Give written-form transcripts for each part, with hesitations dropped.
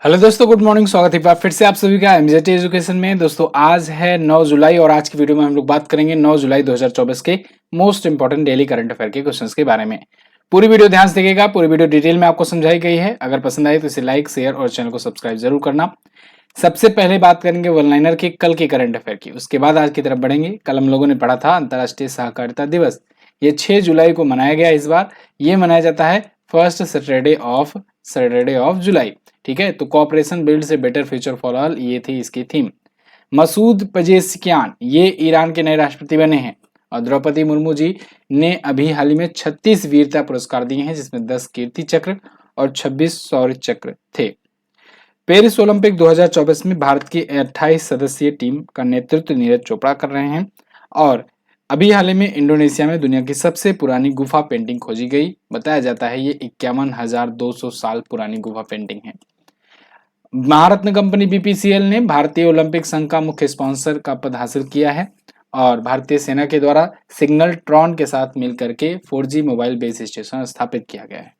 Hello दोस्तों, good morning. स्वागत है एक बार फिर से आप सभी का एमजेटी एजुकेशन में। दोस्तों आज है 9 जुलाई और आज की वीडियो में हम लोग बात करेंगे 9 जुलाई 2024 के most important daily current affair के क्वेश्चंस के बारे में। पूरी वीडियो ध्यान से देखिएगा, पूरी वीडियो डिटेल में आपको समझाई गई है। अगर पसंद आए तो इसे लाइक, शेयर और चैनल को सब्सक्राइब जरूर करना। सबसे पहले बात करेंगे वन लाइनर की कल के करंट अफेयर की, उसके बाद आज की तरफ बढ़ेंगे। कल हम लोगों ने पढ़ा था अंतर्राष्ट्रीय सहकारिता दिवस, ये 6 जुलाई को मनाया गया। इस बार ये मनाया जाता है फर्स्ट सैटरडे ऑफ जुलाई। ठीक है, तो कॉपरेशन बिल्ड से बेटर फ्यूचर फॉर ऑल, ये थी इसकी थीम। मसूद पजेशिकियान ये ईरान के नए राष्ट्रपति बने हैं। और द्रौपदी मुर्मू जी ने अभी हाल ही में 36 वीरता पुरस्कार दिए हैं, जिसमें 10 कीर्ति चक्र और 26 शौर्य चक्र थे। पेरिस ओलंपिक 2024 में भारत की 28 सदस्यीय टीम का नेतृत्व नीरज चोपड़ा कर रहे हैं। और अभी हाल ही में इंडोनेशिया में दुनिया की सबसे पुरानी गुफा पेंटिंग खोजी गई। बताया जाता है ये 51,200 साल पुरानी गुफा पेंटिंग है। महारत्न कंपनी बीपीसीएल ने भारतीय ओलंपिक संघ का मुख्य स्पॉन्सर का पद हासिल किया है। और भारतीय सेना के द्वारा सिग्नल ट्रॉन के साथ मिलकर के 4G मोबाइल बेस स्टेशन स्थापित किया गया है।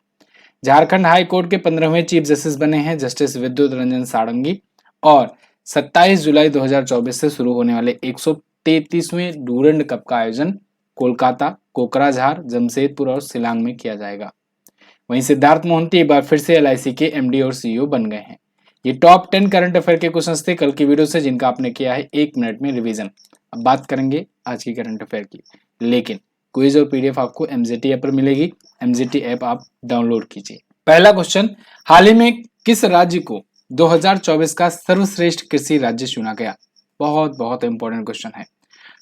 झारखंड हाई कोर्ट के 15वें चीफ जस्टिस बने हैं जस्टिस विद्युत रंजन सारंगी। और 27 जुलाई 2024 से शुरू होने वाले 133वें डूरंड कप का आयोजन कोलकाता, कोकराझार, जमशेदपुर और शिलांग में किया जाएगा। वहीं सिद्धार्थ मोहंती एक बार फिर से एलआईसी के एमडी और सीईओ बन गए हैं। ये टॉप 10 करंट अफेयर के क्वेश्चन थे कल की वीडियो से, जिनका आपने किया है 1 मिनट में रिवीजन। अब बात करेंगे आज की करंट अफेयर की, लेकिन क्विज और पीडीएफ आपको एमजेटी ऐप पर मिलेगी। एमजेटी ऐप आप डाउनलोड कीजिए। पहला क्वेश्चन, हाल ही में किस राज्य को 2024 का सर्वश्रेष्ठ कृषि राज्य चुना गया? बहुत बहुत इंपॉर्टेंट क्वेश्चन है।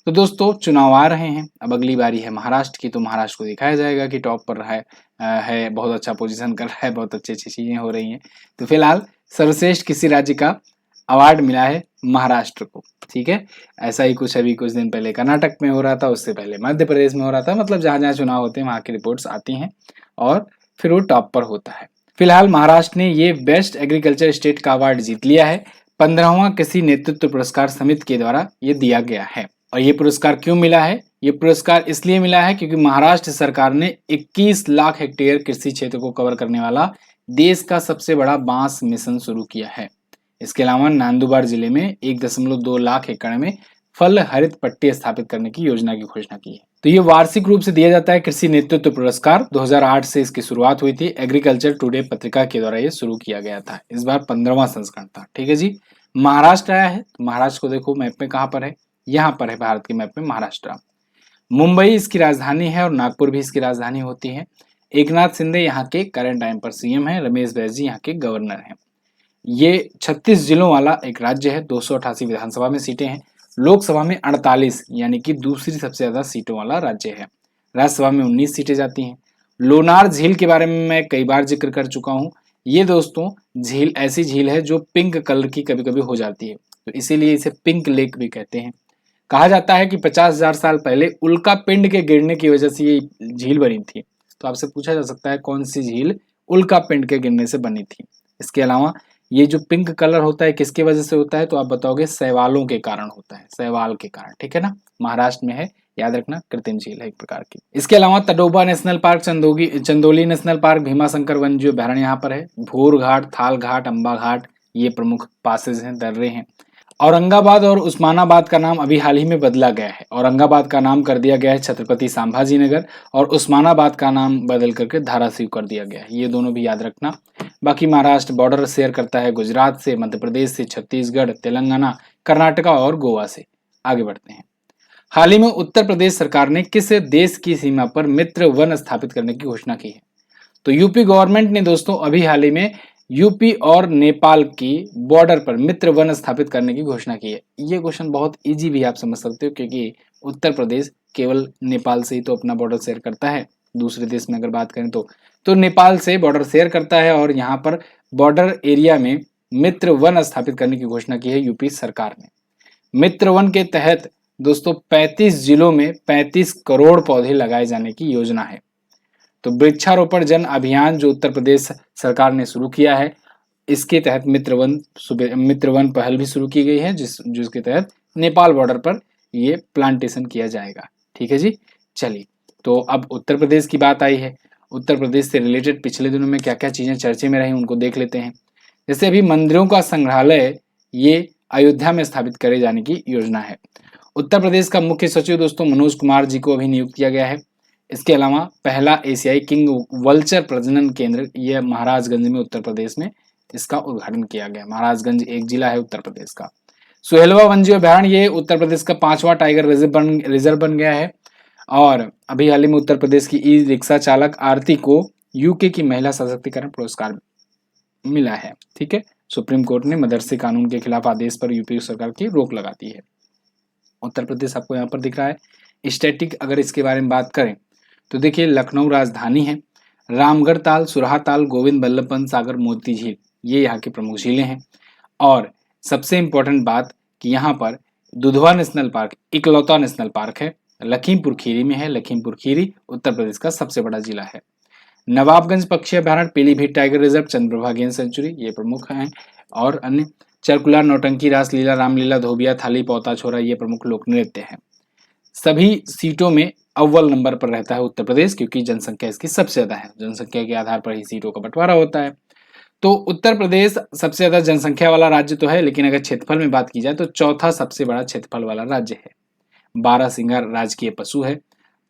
तो दोस्तों चुनाव आ रहे हैं, अब अगली बारी है महाराष्ट्र की, तो महाराष्ट्र को दिखाया जाएगा कि टॉप पर है, बहुत अच्छा पोजीशन कर रहा है, बहुत अच्छी अच्छी चीजें हो रही हैं। तो फिलहाल सर्वश्रेष्ठ किसी राज्य का अवार्ड मिला है महाराष्ट्र को। ठीक है, ऐसा ही कुछ अभी कुछ दिन पहले कर्नाटक में हो रहा था, उससे पहले मध्य प्रदेश में हो रहा था। मतलब जहां जहां चुनाव होते हैं वहां की रिपोर्ट्स आती हैं और फिर वो टॉप पर होता है। फिलहाल महाराष्ट्र ने ये बेस्ट एग्रीकल्चर स्टेट का अवार्ड जीत लिया है। 15वां कृषि नेतृत्व पुरस्कार समिति के द्वारा ये दिया गया है। और ये पुरस्कार क्यों मिला है? ये पुरस्कार इसलिए मिला है क्योंकि महाराष्ट्र सरकार ने 21 लाख हेक्टेयर कृषि क्षेत्र को कवर करने वाला देश का सबसे बड़ा बांस मिशन शुरू किया है। इसके अलावा नंदुरबार जिले में 1.2 लाख एकड़ में फल हरित पट्टी स्थापित करने की योजना की घोषणा की है। तो ये वार्षिक रूप से दिया जाता है कृषि नेतृत्व पुरस्कार। 2008 से इसकी शुरुआत हुई थी। एग्रीकल्चर टुडे पत्रिका के द्वारा ये शुरू किया गया था। इस बार 15वां संस्करण था। ठीक है जी, महाराष्ट्र आया है, तो महाराष्ट्र को देखो मैप में कहां पर है, यहाँ पर है भारत के मैप में महाराष्ट्र। मुंबई इसकी राजधानी है और नागपुर भी इसकी राजधानी होती है। एकनाथ शिंदे यहाँ के करंट टाइम पर सीएम है। रमेश बैस जी यहाँ के गवर्नर हैं। ये 36 जिलों वाला एक राज्य है। 288 विधानसभा में सीटें हैं। लोकसभा में 48 यानी कि दूसरी सबसे ज्यादा सीटों वाला राज्य है। राज्यसभा में 19 सीटें जाती हैं। लोनार झील के बारे में मैं कई बार जिक्र कर चुका हूँ। ये दोस्तों झील ऐसी झील है जो पिंक कलर की कभी कभी हो जाती है, तो इसीलिए इसे पिंक लेक भी कहते हैं। कहा जाता है कि 50,000 साल पहले उल्का पिंड के गिरने की वजह से ये झील बनी थी। तो आपसे पूछा जा सकता है कौन सी झील उल्का पिंड के गिरने से बनी थी। इसके अलावा ये जो पिंक कलर होता है किसकी वजह से होता है, तो आप बताओगे शैवालों के कारण होता है, शैवाल के कारण। ठीक है ना, महाराष्ट्र में है, याद रखना, कृत्रिम झील है एक प्रकार की। इसके अलावा Tadoba national park, Chandoli national park, Bhimashankar वन्य अभयारण्य यहाँ पर है। भोर घाट, थाल घाट, अम्बा घाट ये प्रमुख पासेज हैं, दर्रे हैं। औरंगाबाद और उस्मानाबाद का नाम अभी हाल ही में बदला गया है। औरंगाबाद का नाम कर दिया गया है छत्रपति संभाजी नगर और उस्मानाबाद का नाम बदल करके धाराशिव कर दिया गया है। ये दोनों भी याद रखना। बाकी महाराष्ट्र बॉर्डर शेयर करता है गुजरात से, मध्य प्रदेश से, छत्तीसगढ़, तेलंगाना, कर्नाटका और गोवा से। आगे बढ़ते हैं। हाल ही में उत्तर प्रदेश सरकार ने किस देश की सीमा पर मित्र वन स्थापित करने की घोषणा की है? तो यूपी गवर्नमेंट ने दोस्तों अभी हाल ही में यूपी और नेपाल की बॉर्डर पर मित्र वन स्थापित करने की घोषणा की है। ये क्वेश्चन बहुत इजी भी आप समझ सकते हो, क्योंकि उत्तर प्रदेश केवल नेपाल से ही तो अपना बॉर्डर शेयर करता है। दूसरे देश में अगर बात करें तो नेपाल से बॉर्डर शेयर करता है और यहाँ पर बॉर्डर एरिया में मित्र वन स्थापित करने की घोषणा की है यूपी सरकार ने। मित्र वन के तहत दोस्तों 35 जिलों में 35 करोड़ पौधे लगाए जाने की योजना है। तो वृक्षारोपण जन अभियान जो उत्तर प्रदेश सरकार ने शुरू किया है, इसके तहत मित्र वन पहल भी शुरू की गई है, जिसके तहत नेपाल बॉर्डर पर ये प्लांटेशन किया जाएगा। ठीक है जी, चलिए तो अब उत्तर प्रदेश की बात आई है। उत्तर प्रदेश से रिलेटेड पिछले दिनों में क्या क्या चीजें चर्चे में रही उनको देख लेते हैं। जैसे अभी मंदिरों का संग्रहालय ये अयोध्या में स्थापित करे जाने की योजना है। उत्तर प्रदेश का मुख्य सचिव दोस्तों मनोज कुमार जी को अभी नियुक्त किया गया है। इसके अलावा पहला एशियाई किंग वल्चर प्रजनन केंद्र यह महाराजगंज में उत्तर प्रदेश में इसका उद्घाटन किया गया। महाराजगंज एक जिला है उत्तर प्रदेश का। सुहेलवा वन्यजीव अभयारण्य ये उत्तर प्रदेश का 5वां टाइगर रिजर्व बन गया है। और अभी हाल ही में उत्तर प्रदेश की ई रिक्शा चालक आरती को यूके की महिला सशक्तिकरण पुरस्कार मिला है। ठीक है, सुप्रीम कोर्ट ने मदरसे कानून के खिलाफ आदेश पर यूपी सरकार की रोक लगा दी है। उत्तर प्रदेश आपको यहाँ पर दिख रहा है। स्टैटिक अगर इसके बारे में बात करें तो देखिए लखनऊ राजधानी है। रामगढ़ ताल, सुरहा ताल, गोविंद बल्लभ पंत सागर, मोती झील ये यहाँ की प्रमुख झीलें हैं। और सबसे इंपॉर्टेंट बात कि यहाँ पर दुधवा नेशनल पार्क इकलौता नेशनल पार्क है, लखीमपुर खीरी में है। लखीमपुर खीरी उत्तर प्रदेश का सबसे बड़ा जिला है। नवाबगंज पक्षी अभयारण्य, पीलीभीत टाइगर रिजर्व, चंद्रप्रभा गेंद सेंचुरी ये प्रमुख हैं। और अन्य चरकुला, नौटंकी, रासलीला, रामलीला, धोबिया, थाली, पौता छोरा ये प्रमुख लोक नृत्य हैं। सभी सीटों में अव्वल नंबर पर रहता है उत्तर प्रदेश, क्योंकि जनसंख्या इसकी सबसे ज्यादा है। जनसंख्या के आधार पर ही सीटों का बंटवारा होता है। तो उत्तर प्रदेश सबसे ज्यादा जनसंख्या वाला राज्य तो है, लेकिन अगर क्षेत्रफल में बात की जाए तो चौथा सबसे बड़ा क्षेत्रफल वाला राज्य है। बारहसिंगा राजकीय पशु है।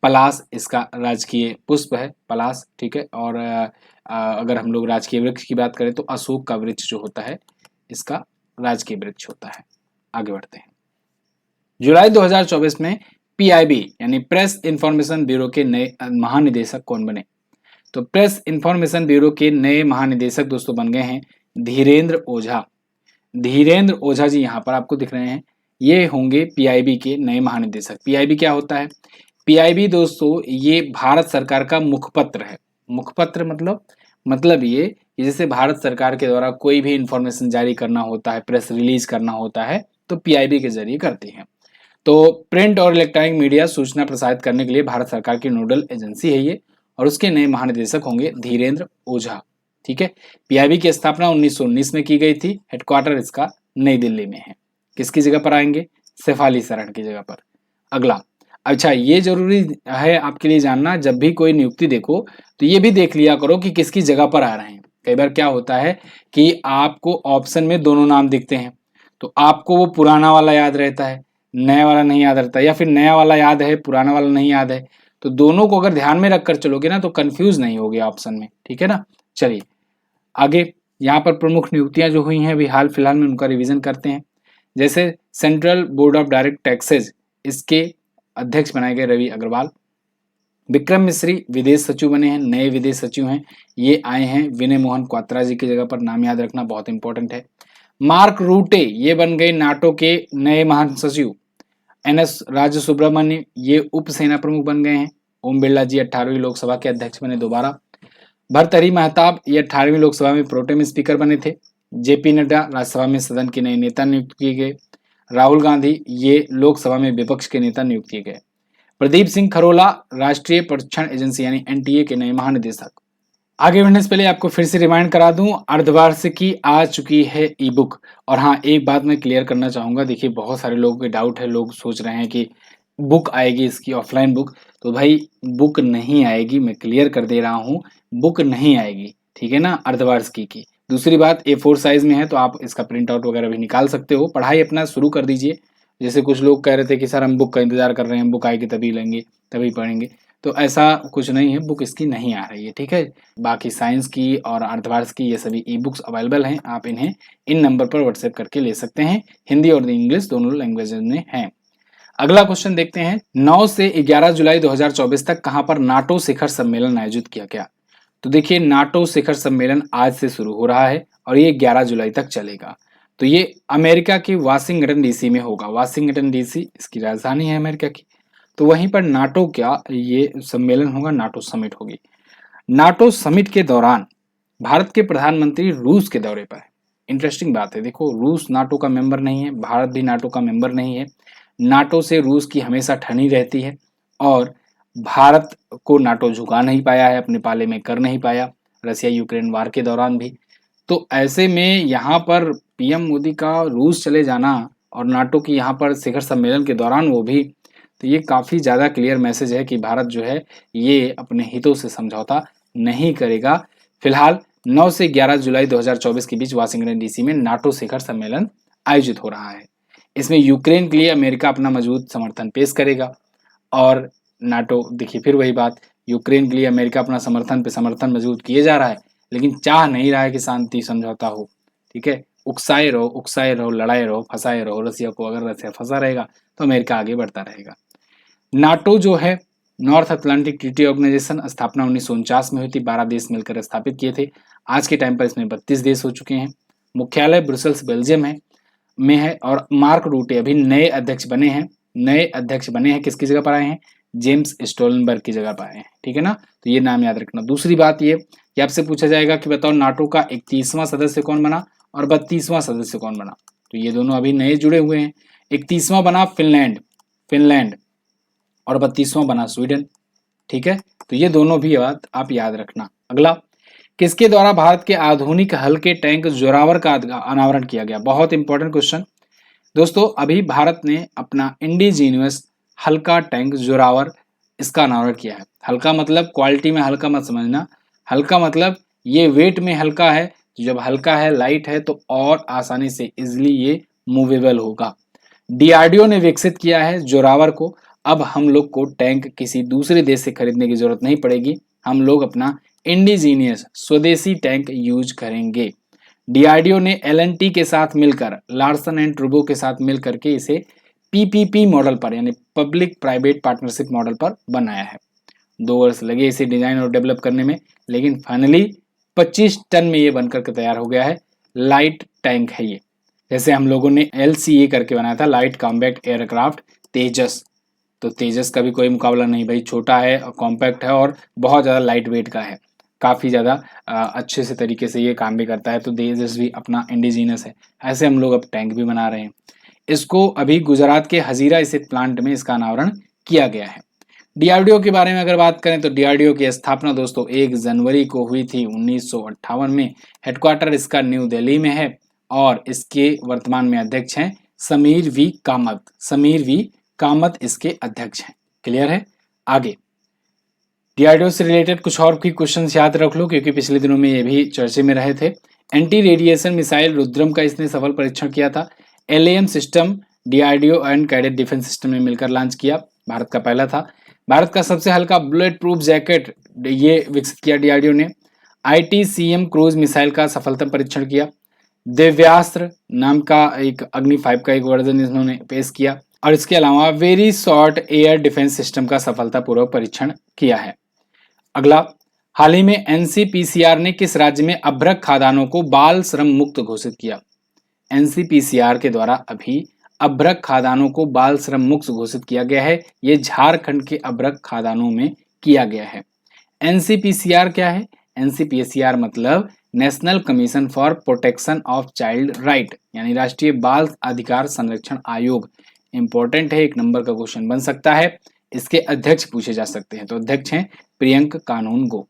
पलास इसका राजकीय पुष्प है, पलास। ठीक है, और अगर हम लोग राजकीय वृक्ष की बात करें तो अशोक का वृक्ष जो होता है इसका राजकीय वृक्ष होता है। आगे बढ़ते हैं। जुलाई 2024 में पीआईबी यानी प्रेस इंफॉर्मेशन ब्यूरो के नए महानिदेशक कौन बने? तो प्रेस इंफॉर्मेशन ब्यूरो के नए महानिदेशक दोस्तों बन गए हैं धीरेन्द्र ओझा। धीरेन्द्र ओझा जी यहाँ पर आपको दिख रहे हैं, ये होंगे पीआईबी के नए महानिदेशक। पीआईबी क्या होता है? पीआईबी दोस्तों ये भारत सरकार का मुखपत्र है। मुखपत्र मतलब ये कि जैसे भारत सरकार के द्वारा कोई भी इंफॉर्मेशन जारी करना होता है, प्रेस रिलीज करना होता है तो पीआईबी के जरिए करते हैं। तो प्रिंट और इलेक्ट्रॉनिक मीडिया सूचना प्रसारित करने के लिए भारत सरकार की नोडल एजेंसी है ये, और उसके नए महानिदेशक होंगे धीरेन्द्र ओझा। ठीक है, पीआईबी की स्थापना 1919 में की गई थी। हेडक्वार्टर इसका नई दिल्ली में है। किसकी जगह पर आएंगे? शेफाली शरण की जगह पर। अगला, अच्छा ये जरूरी है आपके लिए जानना, जब भी कोई नियुक्ति देखो तो ये भी देख लिया करो कि किसकी जगह पर आ रहे हैं। कई बार क्या होता है कि आपको ऑप्शन में दोनों नाम दिखते हैं, तो आपको वो पुराना वाला याद रहता है, नया वाला नहीं याद रहता, या फिर नया वाला याद है पुराना वाला नहीं याद है। तो दोनों को अगर ध्यान में रखकर चलोगे ना तो कंफ्यूज नहीं होगे ऑप्शन में। ठीक है ना, चलिए आगे। यहाँ पर प्रमुख नियुक्तियां जो हुई हैं अभी हाल फिलहाल में उनका रिवीजन करते हैं। जैसे central board of direct taxes इसके अध्यक्ष बनाए गए रवि अग्रवाल। विक्रम मिश्री विदेश सचिव बने हैं, नए विदेश सचिव हैं। ये आए हैं विनय मोहन क्वात्रा जी की जगह पर, नाम याद रखना बहुत इंपॉर्टेंट है। मार्क रूटे ये बन गए नाटो के नए महासचिव। एनएस राज्य सुब्रमण्य ये उप सेना प्रमुख बन गए हैं। ओम बिरला जी 18वीं लोकसभा के अध्यक्ष बने दोबारा। भर्तहरि महताब ये 18वीं लोकसभा में प्रोटेम स्पीकर बने थे। जेपी नड्डा राज्यसभा में सदन के नए नेता नियुक्त किए गए। राहुल गांधी ये लोकसभा में विपक्ष के नेता नियुक्त किए गए। प्रदीप सिंह खरोला राष्ट्रीय परीक्षण एजेंसी यानी एनटीए के नए महानिदेशक। आगे बढ़ने से पहले आपको फिर से रिमाइंड करा दूं, अर्धवार्षिकी आ चुकी है ई बुक। और हाँ, एक बात मैं क्लियर करना चाहूंगा, देखिए बहुत सारे लोगों के डाउट है, लोग सोच रहे हैं कि बुक आएगी इसकी ऑफलाइन बुक। तो भाई बुक नहीं आएगी, मैं क्लियर कर दे रहा हूँ, बुक नहीं आएगी। ठीक है ना, अर्धवार्षिकी की। दूसरी बात A4 साइज में है तो आप इसका प्रिंट आउट वगैरह भी निकाल सकते हो। पढ़ाई अपना शुरू कर दीजिए। जैसे कुछ लोग कह रहे थे कि सर हम बुक का इंतजार कर रहे हैं, बुक आएगी तभी लेंगे तभी पढ़ेंगे, तो ऐसा कुछ नहीं है, बुक इसकी नहीं आ रही है। ठीक है, बाकी साइंस की और अर्थवार्षिकी ये सभी ई बुक्स अवेलेबल हैं, आप इन्हें इन नंबर पर व्हाट्सएप करके ले सकते हैं। हिंदी और इंग्लिश दोनों लैंग्वेज में हैं। अगला क्वेश्चन देखते हैं, 9 से 11 जुलाई 2024 तक कहां पर नाटो शिखर सम्मेलन आयोजित किया गया? तो देखिए नाटो शिखर सम्मेलन आज से शुरू हो रहा है और ये 11 जुलाई तक चलेगा। तो ये अमेरिका की वाशिंगटन डीसी में होगा। वाशिंगटन डीसी इसकी राजधानी है अमेरिका की। तो वहीं पर नाटो क्या ये सम्मेलन होगा, नाटो समिट होगी। नाटो समिट के दौरान भारत के प्रधानमंत्री रूस के दौरे पर है। इंटरेस्टिंग बात है, देखो रूस नाटो का मेंबर नहीं है, भारत भी नाटो का मेंबर नहीं है। नाटो से रूस की हमेशा ठनी रहती है और भारत को नाटो झुका नहीं पाया है, अपने पाले में कर नहीं पाया, रसिया यूक्रेन वार के दौरान भी। तो ऐसे में यहाँ पर पीएम मोदी का रूस चले जाना और नाटो की यहाँ पर शिखर सम्मेलन के दौरान वो भी, तो ये काफ़ी ज़्यादा क्लियर मैसेज है कि भारत जो है ये अपने हितों से समझौता नहीं करेगा। फिलहाल 9 से 11 जुलाई 2024 के बीच वाशिंगटन डीसी में नाटो शिखर सम्मेलन आयोजित हो रहा है। इसमें यूक्रेन के लिए अमेरिका अपना मजबूत समर्थन पेश करेगा। और नाटो, देखिए फिर वही बात, यूक्रेन के लिए अमेरिका अपना समर्थन मजबूत किए जा रहा है, लेकिन चाह नहीं रहा है कि शांति समझौता हो। ठीक है, उकसाए रहो, लड़ाए रहो, फंसाए रहो रसिया को। अगर रसिया फंसा रहेगा तो अमेरिका आगे बढ़ता रहेगा। नाटो जो है, नॉर्थ अटलांटिक ट्रीटी ऑर्गेनाइजेशन, स्थापना 1949 में हुई थी। 12 देश मिलकर स्थापित किए थे। आज के टाइम पर इसमें 32 देश हो चुके हैं। मुख्यालय ब्रुसेल्स बेल्जियम में है। और मार्क रूटे अभी नए अध्यक्ष बने हैं। किसकी जगह पर आए हैं? जेम्स स्टोलनबर्ग की जगह पर आए हैं। ठीक है ना, तो ये नाम याद रखना। दूसरी बात ये कि आपसे पूछा जाएगा कि बताओ नाटो का 31वां सदस्य कौन बना और 32वां सदस्य कौन बना। तो ये दोनों अभी नए जुड़े हुए हैं। 31वां बना फिनलैंड और 32वां बना स्वीडन। ठीक है, तो ये दोनों भी बात आप याद रखना। अगला, किसके द्वारा भारत के आधुनिक हल्के टैंक जोरावर का अनावरण किया गया? बहुत इंपॉर्टेंट क्वेश्चन दोस्तों। अभी भारत ने अपना इंडिजीनियस हल्का टैंक जोरावर, इसका अनावरण किया है। हल्का मतलब क्वालिटी में हल्का मत समझना, हल्का मतलब ये वेट में हल्का है। जब हल्का है, लाइट है, तो और आसानी से इजिली ये मूवेबल होगा। डीआरडीओ ने विकसित किया है जोरावर को। अब हम लोग को टैंक किसी दूसरे देश से खरीदने की जरूरत नहीं पड़ेगी। हम लोग अपना इंडिजीनियस स्वदेशी टैंक यूज करेंगे। डीआरडीओ ने एलएनटी के साथ मिलकर, लार्सन एंड ट्रूबो के साथ मिलकर के इसे पीपीपी मॉडल पर, यानी पब्लिक प्राइवेट पार्टनरशिप मॉडल पर बनाया है। 2 वर्ष लगे इसे डिजाइन और डेवलप करने में, लेकिन फाइनली 25 टन में ये बनकर के तैयार हो गया है। लाइट टैंक है ये, जैसे हम लोगों ने LCA करके बनाया था, लाइट कॉम्पैक्ट एयरक्राफ्ट तेजस। तो तेजस का भी कोई मुकाबला नहीं भाई, छोटा है और कॉम्पैक्ट है और बहुत ज़्यादा लाइट वेट का है। काफ़ी ज़्यादा अच्छे से तरीके से ये काम भी करता है। तो तेजस भी अपना इंडिजीनियस है। ऐसे हम लोग अब टैंक भी बना रहे हैं। इसको अभी गुजरात के हजीरा स्थित प्लांट में इसका अनावरण किया गया है। डीआरडीओ के बारे में अगर बात करें तो डीआरडीओ की स्थापना दोस्तों 1 जनवरी को हुई थी 1958 में। हेडक्वार्टर इसका न्यू दिल्ली में है और इसके वर्तमान में अध्यक्ष हैं समीर वी कामत इसके अध्यक्ष हैं। क्लियर है? आगे डीआरडीओ से रिलेटेड कुछ और भी क्वेश्चन याद रख लो, क्योंकि पिछले दिनों में ये भी चर्चे में रहे थे। एंटी रेडिएशन मिसाइल रुद्रम का इसने सफल परीक्षण किया था। LAM system DRDO and cadet defence system ने मिलकर लॉन्च किया, भारत का पहला था। भारत का सबसे हल्का बुलेट प्रूफ जैकेट ये विकसित किया डीआरडीओ ने। ITCM क्रूज मिसाइल का सफलता परीक्षण किया। दिव्यास्त्र नाम का एक अग्नि 5 का एक वर्जन इन्होंने पेश किया। और इसके अलावा very short air defence system का सफलतापूर्वक परीक्षण किया है। अगला, हाल ही में NCPCR ने किस राज्य में अभ्रक खादानों को बाल श्रम मुक्त घोषित किया? NCPCR के द्वारा अभी अभ्रक खादानों को बाल श्रम मुक्त घोषित किया गया है। ये झारखंड के अभ्रक खादानों में किया गया है। NCPCR क्या है? NCPCR मतलब national commission for protection of child right, यानी राष्ट्रीय बाल अधिकार संरक्षण आयोग। इंपॉर्टेंट है, 1 नंबर का क्वेश्चन बन सकता है। इसके अध्यक्ष पूछे जा सकते हैं, तो अध्यक्ष हैं प्रियंक कानूनगो।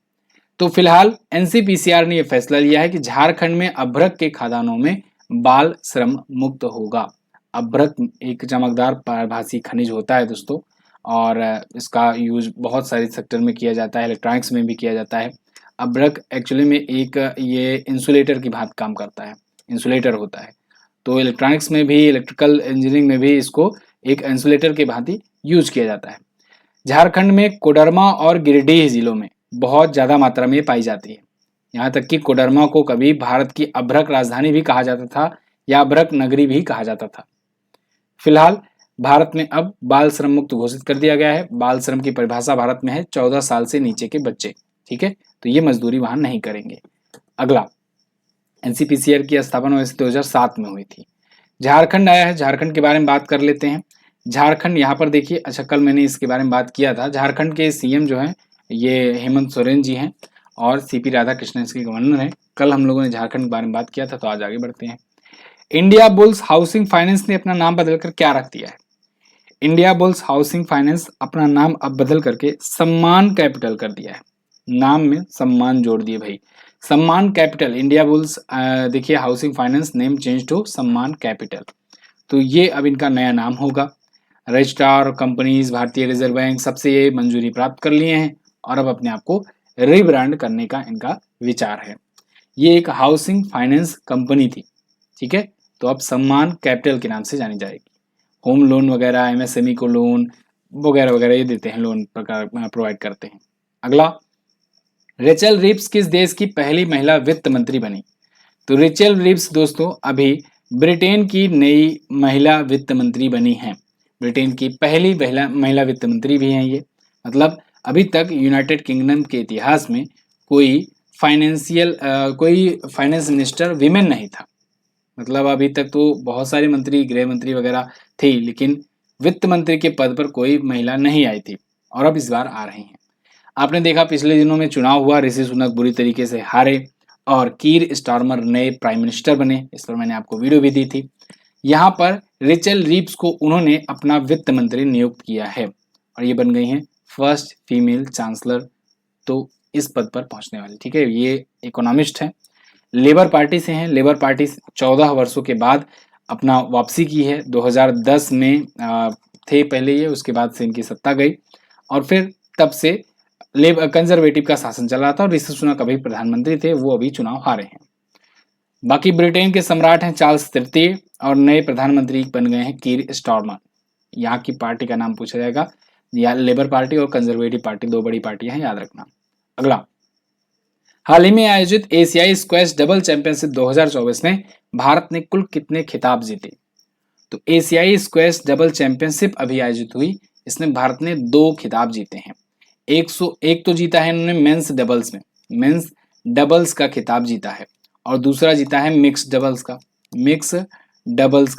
तो फिलहाल NCPCR ने यह फैसला लिया है कि झारखंड में अभ्रक के खादानों में बाल श्रम मुक्त होगा। अभ्रक एक चमकदार पारभासी खनिज होता है दोस्तों, और इसका यूज बहुत सारे सेक्टर में किया जाता है, इलेक्ट्रॉनिक्स में भी किया जाता है। अभ्रक एक्चुअली में एक ये इंसुलेटर की भांति काम करता है, इंसुलेटर होता है। तो इलेक्ट्रॉनिक्स में भी, इलेक्ट्रिकल इंजीनियरिंग में भी इसको एक इंसुलेटर की भांति यूज किया जाता है। झारखंड में कोडरमा और गिरिडीह जिलों में बहुत ज्यादा मात्रा में पाई जाती है। यहाँ तक कि कोडरमा को कभी भारत की अभ्रक राजधानी भी कहा जाता था या अभ्रक नगरी भी कहा जाता था। फिलहाल भारत में अब बाल श्रम मुक्त घोषित कर दिया गया है। बाल श्रम की परिभाषा भारत में है 14 साल से नीचे के बच्चे। ठीक है, तो ये मजदूरी वहां नहीं करेंगे। अगला, NCPCR की स्थापना वैसे 2007 में हुई थी। झारखंड आया है, झारखंड के बारे में बात कर लेते हैं। झारखंड यहाँ पर देखिए, अच्छा कल मैंने इसके बारे में बात किया था। झारखंड के CM जो हैं ये हेमंत सोरेन जी हैं और CP राधाकृष्णन इसके गवर्नर हैं। कल हम लोगों ने झारखंड के बारे में बात किया था, तो आज आगे बढ़ते हैं। इंडिया बुल्स हाउसिंग फाइनेंस ने अपना नाम बदलकर क्या रख दिया है? इंडिया बुल्स हाउसिंग फाइनेंस अपना नाम अब बदल करके सम्मान कैपिटल कर दिया है। नाम में सम्मान जोड़ दिए भाई, सम्मान कैपिटल। इंडिया बुल्स देखिए housing finance name change to Sammaan capital. तो ये अब इनका नया नाम होगा। रजिस्ट्रार कंपनीज, भारतीय रिजर्व बैंक सबसे ये मंजूरी प्राप्त कर लिए हैं और अब अपने आप को रिब्रांड करने का इनका विचार है। ये एक हाउसिंग फाइनेंस कंपनी थी, ठीक है। तो अब सम्मान कैपिटल के नाम से जानी जाएगी। होम लोन वगैरह, एमएसएमई को लोन वगैरह वगैरह ये देते हैं, लोन प्रकार प्रोवाइड करते हैं। अगला, रेचल रिप्स किस देश की पहली महिला वित्त मंत्री बनी? तो रेचल रिप्स दोस्तों अभी ब्रिटेन की नई महिला वित्त मंत्री बनी हैं। ब्रिटेन की पहली महिला वित्त मंत्री भी हैं ये। मतलब अभी तक यूनाइटेड किंगडम के इतिहास में कोई कोई फाइनेंस मिनिस्टर विमेन नहीं था। मतलब अभी तक तो बहुत सारे मंत्री, गृह मंत्री वगैरह थे, लेकिन वित्त मंत्री के पद पर कोई महिला नहीं आई थी, और अब इस बार आ रही हैं। आपने देखा पिछले दिनों में चुनाव हुआ, ऋषि सुनक बुरी तरीके से हारे और कीर स्टारमर नए प्राइम मिनिस्टर बने। इस पर मैंने आपको वीडियो भी दी थी। यहाँ पर रेचल रीप्स को उन्होंने अपना वित्त मंत्री नियुक्त किया है और ये बन गई हैं फर्स्ट फीमेल चांसलर, तो इस पद पर पहुंचने वाली, ठीक है। ये इकोनॉमिस्ट हैं, लेबर पार्टी से हैं। लेबर पार्टी 14 वर्षों के बाद अपना वापसी की है। 2010 में थे पहले ये, उसके बाद से इनकी सत्ता गई और फिर तब से कंजर्वेटिव का शासन चल रहा था और ऋषि सुनक अभी प्रधानमंत्री थे, वो अभी चुनाव हारे हैं। बाकी ब्रिटेन के सम्राट हैं चार्ल्स तृतीय और नए प्रधानमंत्री बन गए हैं कीर स्टारमर। यहाँ की पार्टी का नाम पूछा जाएगा, या लेबर पार्टी और कंजर्वेटिव पार्टी, दो बड़ी पार्टियां हैं, याद रखना। अगला, हाल ही में आयोजित एशियाई स्क्वैश डबल चैंपियनशिप 2024 में भारत ने कुल कितने खिताब जीते? तो एशियाई स्क्वैश डबल चैंपियनशिप अभी आयोजित हुई, इसमें भारत ने 2 खिताब जीते हैं। 101 तो जीता है इन्होंने मेंस डबल्स में, मेंस डबल्स का खिताब जीता है, और दूसरा जीता है मिक्स डबल्स का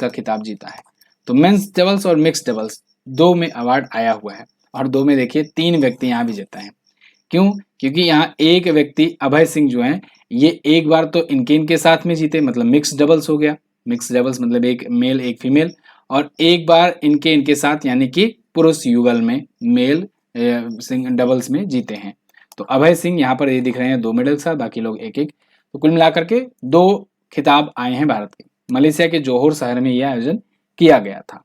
खिताब जीता है। तो मेंस डबल्स और मिक्स डबल्स 2 में अवार्ड आया हुआ है, और 2 में देखिए 3 व्यक्ति यहाँ भी जीते हैं। क्यों? क्योंकि यहाँ एक व्यक्ति अभय सिंह जो हैं, ये एक बार तो इनके साथ में जीते, मतलब मिक्स डबल्स हो गया। मिक्स डबल्स मतलब एक मेल एक फीमेल, और एक बार इनके साथ यानी कि पुरुष युगल में मेल सिंग डबल्स में जीते हैं। तो अभय सिंह यहाँ पर ये दिख रहे हैं 2 मेडल के साथ, बाकी लोग एक एक। तो कुल मिलाकर के 2 खिताब आए हैं भारत के। मलेशिया के जोहोर शहर में यह आयोजन किया गया था।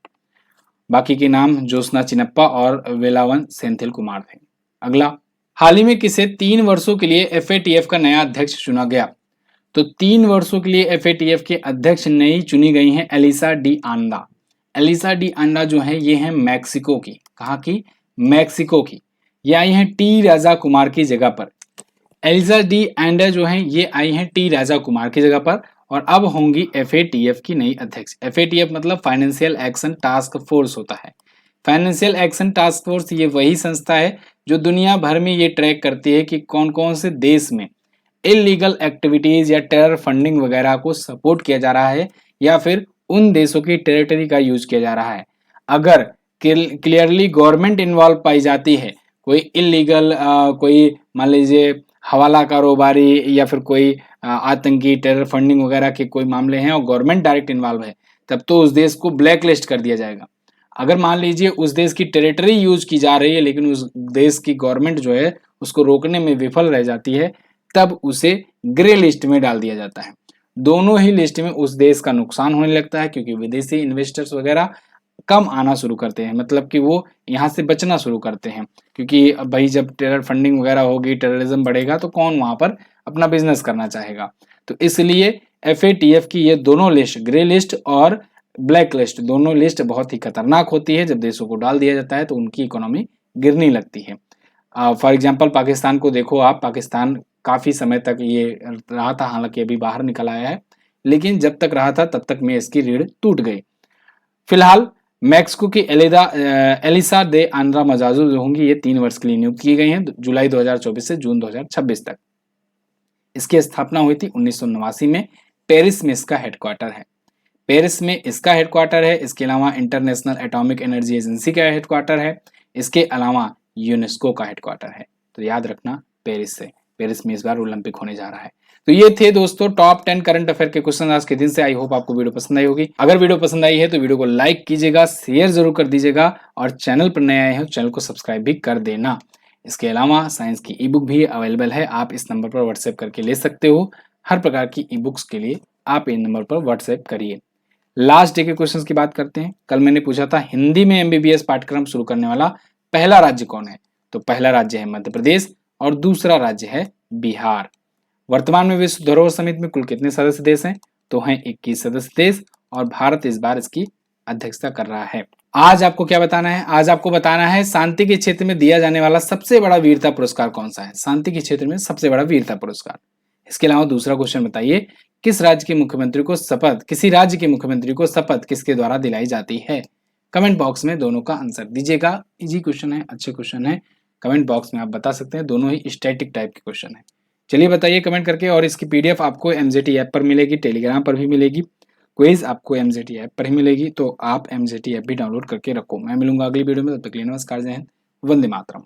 बाकी के नाम ज्योत्सना चिनप्पा और वेलावन सेंथिल कुमार थे। अगला, हाल ही में किसे 3 वर्षों के लिए एफएटीएफ का नया अध्यक्ष चुना गया? तो 3 वर्षों के लिए एफएटीएफ के अध्यक्ष नई चुनी गई हैं एलिसा डी आंडा। एलिसा डी आंडा जो है ये है मैक्सिको की। कहाँ की? मैक्सिको की। ये आई हैं टी राजा कुमार की जगह पर। एलिसा डी आंडा जो है ये आई हैं टी राजा कुमार की जगह पर, और अब होंगी एफएटीएफ की नई अध्यक्ष। एफएटीएफ मतलब फाइनेंशियल एक्शन टास्क फोर्स होता है। फाइनेंशियल एक्शन टास्क फोर्स ये वही संस्था है जो दुनिया भर में ये ट्रैक करती है कि कौन कौन से देश में इलीगल एक्टिविटीज या टेरर फंडिंग वगैरह को सपोर्ट किया जा रहा है, या फिर उन देशों की टेरिटरी का यूज किया जा रहा है। अगर क्लियरली गवर्नमेंट इन्वॉल्व पाई जाती है, कोई इलीगल कोई मान लीजिए हवाला कारोबारी या फिर कोई आतंकी टेरर फंडिंग वगैरह के कोई मामले हैं और गवर्नमेंट डायरेक्ट इन्वॉल्व है, तब तो उस देश को ब्लैक लिस्ट कर दिया जाएगा। अगर मान लीजिए उस देश की टेरिटरी यूज की जा रही है लेकिन उस देश की गवर्नमेंट जो है उसको रोकने में विफल रह जाती है, तब उसे ग्रे लिस्ट में डाल दिया जाता है। दोनों ही लिस्ट में उस देश का नुकसान होने लगता है, क्योंकि विदेशी इन्वेस्टर्स वगैरह कम आना शुरू करते हैं, मतलब कि वो यहाँ से बचना शुरू करते हैं। क्योंकि भाई जब टेरर फंडिंग वगैरह होगी, टेररिज्म बढ़ेगा, तो कौन वहां पर अपना बिजनेस करना चाहेगा। तो इसलिए एफएटीएफ की ये दोनों लिस्ट, ग्रे लिस्ट और ब्लैक लिस्ट, दोनों लिस्ट बहुत ही खतरनाक होती है। जब देशों को डाल दिया जाता है तो उनकी इकोनॉमी गिरने लगती है। फॉर एग्जाम्पल पाकिस्तान को देखो आप, पाकिस्तान काफी समय तक ये रहा था, हालांकि अभी बाहर निकल आया है, लेकिन जब तक रहा था तब तक में इसकी रीढ़ टूट गई। फिलहाल मैक्सिको की एलिसा दे आंद्रा मजाजू जो होंगी, ये 3 वर्ष के लिए नियुक्त की गई हैं, जुलाई 2024 से जून 2026 तक। इसकी स्थापना हुई थी 1989 में। पेरिस में इसका हेडक्वार्टर है। पेरिस में इसका हेडक्वार्टर है। इसके अलावा इंटरनेशनल एटॉमिक एनर्जी एजेंसी का हेडक्वार्टर है। इसके अलावा यूनेस्को का हेडक्वार्टर है। तो याद रखना पेरिस से, पेरिस में इस बार ओलंपिक होने जा रहा है। तो ये थे दोस्तों टॉप 10 करंट अफेयर के क्वेश्चन आज के दिन से। आई होप आपको वीडियो पसंद आई होगी। अगर वीडियो पसंद आई है तो वीडियो को लाइक कीजिएगा, शेयर जरूर कर दीजिएगा, और चैनल पर नए आए हो चैनल को सब्सक्राइब भी कर देना। इसके अलावा साइंस की ई बुक भी अवेलेबल है, आप इस नंबर पर व्हाट्सएप करके ले सकते हो। हर प्रकार की ई बुक्स के लिए आप इन नंबर पर व्हाट्सएप करिए। लास्ट डे के क्वेश्चंस की बात करते हैं। कल मैंने पूछा था हिंदी में एमबीबीएस पाठ्यक्रम शुरू करने वाला पहला राज्य कौन है? तो पहला राज्य है मध्य प्रदेश और दूसरा राज्य है बिहार। वर्तमान में विश्व धरोहर समिति में कुल कितने सदस्य देश हैं? तो हैं 21 सदस्य देश और भारत इस बार इसकी अध्यक्षता कर रहा है। आज आपको क्या बताना है? आज आपको बताना है शांति के क्षेत्र में दिया जाने वाला सबसे बड़ा वीरता पुरस्कार कौन सा है? शांति के क्षेत्र में सबसे बड़ा वीरता पुरस्कार। इसके अलावा दूसरा क्वेश्चन बताइए, किसी राज्य के मुख्यमंत्री को शपथ किसके द्वारा दिलाई जाती है? कमेंट बॉक्स में दोनों का आंसर दीजिएगा। इजी क्वेश्चन है, अच्छे क्वेश्चन है, कमेंट बॉक्स में आप बता सकते हैं। दोनों ही स्टैटिक टाइप के क्वेश्चन है। चलिए बताइए कमेंट करके। और इसकी पीडीएफ आपको एमजेटी ऐप पर मिलेगी, टेलीग्राम पर भी मिलेगी, क्विज आपको एमजेटी ऐप पर ही मिलेगी। तो आप एमजेटी ऐप भी डाउनलोड करके रखो। मैं मिलूंगा अगली वीडियो में, तब तक के लिए नमस्कार, जय हिंद, वंदे मातरम।